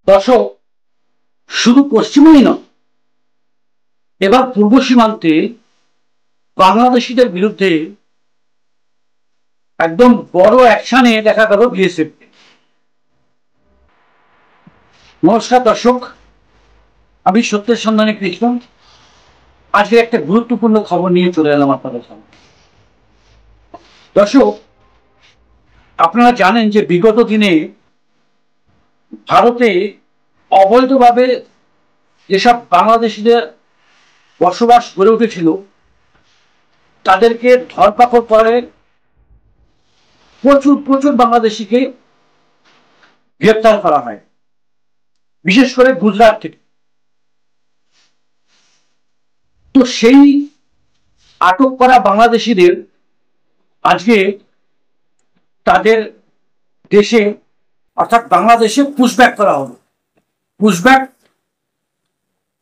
দর্শক, শুধু পশ্চিমেই নয়, এবার পূর্ব সীমান্তে বাংলাদেশিদের বিরুদ্ধে একদম বড় অ্যাকশনে দেখা গেল বিএসএফ। নমস্কার দর্শক, আমি সত্যের সন্ধানে কৃষ্ণ। আজকে একটা গুরুত্বপূর্ণ খবর নিয়ে চলে এলাম আপনাদের সামনে। দর্শক, আপনারা জানেন যে বিগত দিনে ভারতে অবৈধভাবে যেসব বাংলাদেশিদের বসবাস গড়ে উঠেছিল তাদেরকে ধরপাকড় করে প্রচুর প্রচুর বাংলাদেশিকে গ্রেপ্তার করা হয়, বিশেষ করে গুজরাট থেকে। তো সেই আটক করা বাংলাদেশিদের আজকে তাদের দেশে অর্থাৎ বাংলাদেশে পুশব্যাক করা হলো। পুশব্যাক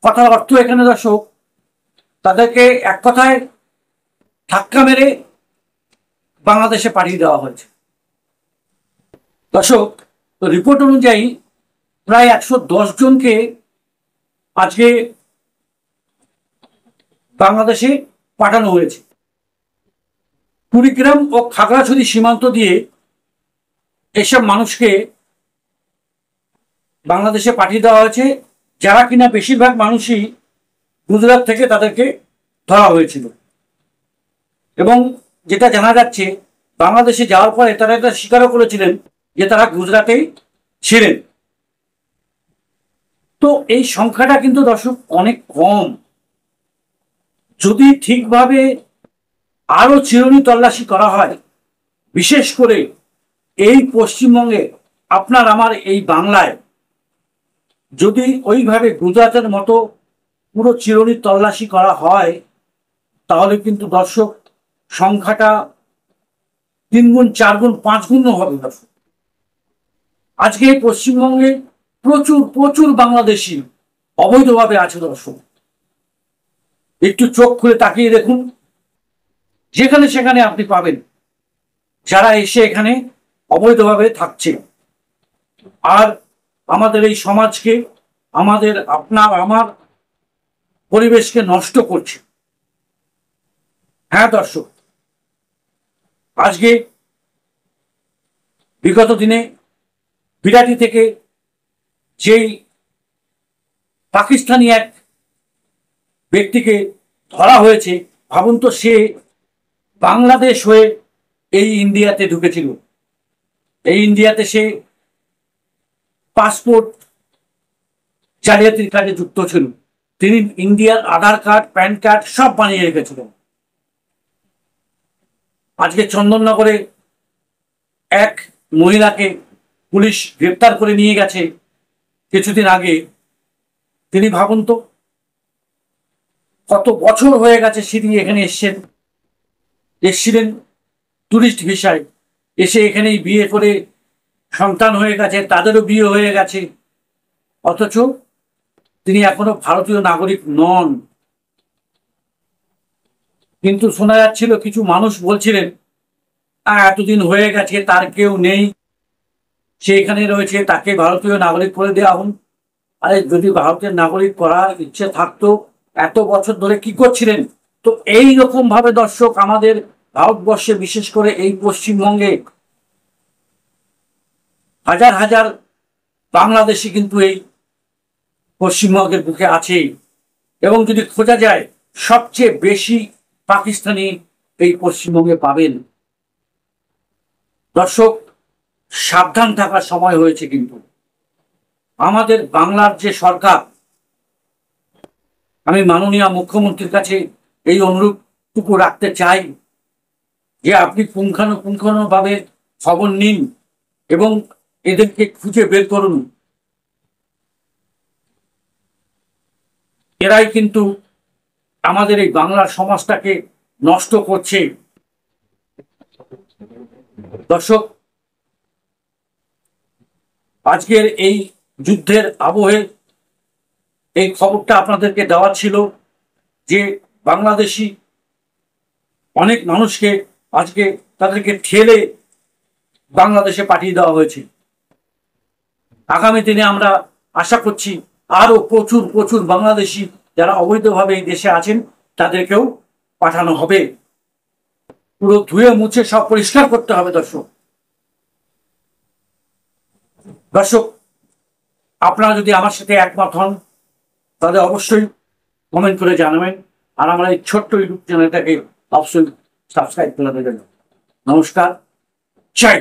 কথার অর্থ এখানে দর্শক, তাদেরকে এক কথায় ধাক্কা মেরে বাংলাদেশে পাঠিয়ে দেওয়া হয়েছে। দর্শক, তো রিপোর্ট অনুযায়ী প্রায় 110 জনকে আজকে বাংলাদেশে পাঠানো হয়েছে। কুড়িগ্রাম ও খাগড়াছড়ি সীমান্ত দিয়ে এসব মানুষকে বাংলাদেশে পাঠিয়ে দেওয়া হয়েছে, যারা কিনা বেশিরভাগ মানুষই গুজরাট থেকে তাদেরকে ধরা হয়েছিল। এবং যেটা জানা যাচ্ছে, বাংলাদেশে যাওয়ার পরে তারা এটা স্বীকারও করেছিলেন যে তারা গুজরাটেই ছিলেন। তো এই সংখ্যাটা কিন্তু দর্শক অনেক কম। যদি ঠিকভাবে আরো চিরুনি তল্লাশি করা হয়, বিশেষ করে এই পশ্চিমবঙ্গে আপনার আমার এই বাংলায় যদি ওইভাবে গুজরাটের মতো পুরো চিরুনি তল্লাশি করা হয়, তাহলে কিন্তু দর্শক সংখ্যাটা 3 গুণ 4 গুণ 5 গুণ হবে। দর্শক, আজকে পশ্চিমবঙ্গে প্রচুর প্রচুর বাংলাদেশি অবৈধভাবে আছে। দর্শক, একটু চোখ খুলে তাকিয়ে দেখুন, যেখানে সেখানে আপনি পাবেন যারা এসে এখানে অবৈধভাবে থাকছে আর আমাদের এই সমাজকে, আমাদের আপনার আমার পরিবেশকে নষ্ট করছে। হ্যাঁ দর্শক, আজকে বিগত দিনে বিরাটি থেকে যেই পাকিস্তানি এক ব্যক্তিকে ধরা হয়েছে, ভাবুন তো, সে বাংলাদেশ হয়ে এই ইন্ডিয়াতে ঢুকেছিল। এই ইন্ডিয়াতে সে পাসপোর্ট জালিয়াতির কাজে যুক্ত ছিল। তিনি ইন্ডিয়ার আধার কার্ড, প্যান কার্ড সব বানিয়ে রেখেছিলেন। আজকে চন্দননগরে এক মহিলাকে পুলিশ গ্রেপ্তার করে নিয়ে গেছে কিছুদিন আগে। তিনি ভাবুন তো, কত বছর হয়ে গেছে তিনি এখানে এসেছিলেন টুরিস্ট ভিসায়, এসে এখানেই বিয়ে করে সন্তান হয়ে গেছে, তাদেরও বিয়ে হয়ে গেছে, অথচ তিনি এখনো ভারতীয় নাগরিক নন। কিন্তু শোনা যাচ্ছিল, কিছু মানুষ বলছিলেন এতদিন হয়ে গেছে, তার কেউ নেই, সে এখানে রয়েছে, তাকে ভারতীয় নাগরিক করে দেওয়া হন। আরে যদি ভারতের নাগরিক করার ইচ্ছে থাকতো, এত বছর ধরে কি করছিলেন? তো এই রকম ভাবে দর্শক, আমাদের ভারতবর্ষে, বিশেষ করে এই পশ্চিমবঙ্গে হাজার হাজার বাংলাদেশি কিন্তু এই পশ্চিমবঙ্গের বুকে আছে। এবং যদি খোঁজা যায়, সবচেয়ে বেশি পাকিস্তানি এই পশ্চিমবঙ্গে পাবেন। দর্শক, সাবধান থাকার সময় হয়েছে। কিন্তু আমাদের বাংলার যে সরকার, আমি মাননীয় মুখ্যমন্ত্রীর কাছে এই অনুরোধটুকু রাখতে চাই যে আপনি পুঙ্খানুপুঙ্খানুভাবে খবর নিন এবং এদেরকে খুঁজে বের করুন। এরাই কিন্তু আমাদের এই বাংলার সমাজটাকে নষ্ট করছে। দর্শক, আজকের এই যুদ্ধের আবহে এই খবরটা আপনাদেরকে দেওয়া ছিল যে বাংলাদেশি অনেক মানুষকে আজকে তাদেরকে ঠেলে বাংলাদেশে পাঠিয়ে দেওয়া হয়েছে। আগামী দিনে আমরা আশা করছি আরো প্রচুর প্রচুর বাংলাদেশি যারা অবৈধভাবে এই দেশে আছেন তাদেরকেও পাঠানো হবে। পুরো ধুয়ে মুছে সব পরিষ্কার করতে হবে। দর্শক দর্শক আপনারা যদি আমার সাথে একমত হন তাহলে অবশ্যই কমেন্ট করে জানাবেন, আর আমার এই ছোট্ট ইউটিউব চ্যানেলটাকে অবশ্যই সাবস্ক্রাইব করে দেবেন। নমস্কার, জয়।